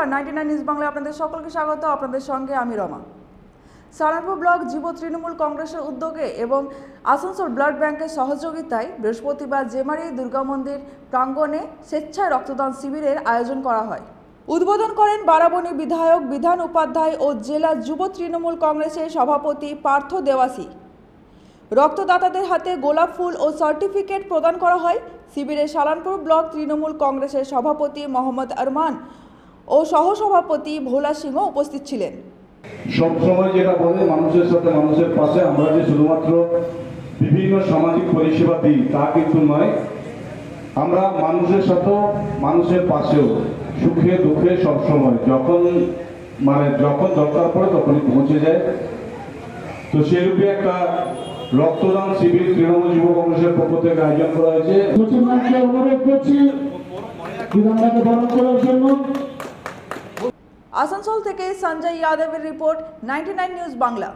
নমস্কার, 99 নিউজ বাংলায় আপনাদের সকলকে স্বাগত। আপনাদের সঙ্গে আমি রমা। সালানপুর ব্লক যুব তৃণমূল কংগ্রেসের উদ্যোগে এবং আসানসোল ব্লাড ব্যাংকের সহযোগিতায় বৃহস্পতিবার জেমারি দুর্গা মন্দির প্রাঙ্গণে স্বেচ্ছায় রক্তদান শিবিরের আয়োজন করা হয়। উদ্বোধন করেন বারাবণী বিধায়ক বিধান উপাধ্যায় ও জেলা যুব তৃণমূল কংগ্রেসের সভাপতি পার্থ দেওয়াসী। রক্তদাতাদের হাতে গোলাপ ফুল ও সার্টিফিকেট প্রদান করা হয়। শিবিরে সালানপুর ব্লক তৃণমূল কংগ্রেসের সভাপতি মোহাম্মদ আরমান ও সহসভাপতি ভোলা সিংহ উপস্থিত ছিলেন। সবসময় যেটা বলে, মানুষের সাথে মানুষের পাশে। আমরা যে শুধুমাত্র বিভিন্ন সামাজিক পরিষেবা দিই তা কিন্তু নয়, আমরা মানুষের সাথেও মানুষের পাশেও সুখে দুঃখে সবসময় যখন দরকার পড়ে তখনই পৌঁছে যায়। তো সেরূপে একটা রক্তদান শিবির তৃণমূল যুব কংগ্রেসের পক্ষ থেকে আয়োজন করা হয়েছে। অনুরোধ করছি বিধানকে বরণ করার জন্য। আসানসোল থেকে সঞ্জয় যাদবের রিপোর্ট, 99 নিউজ বাংলা।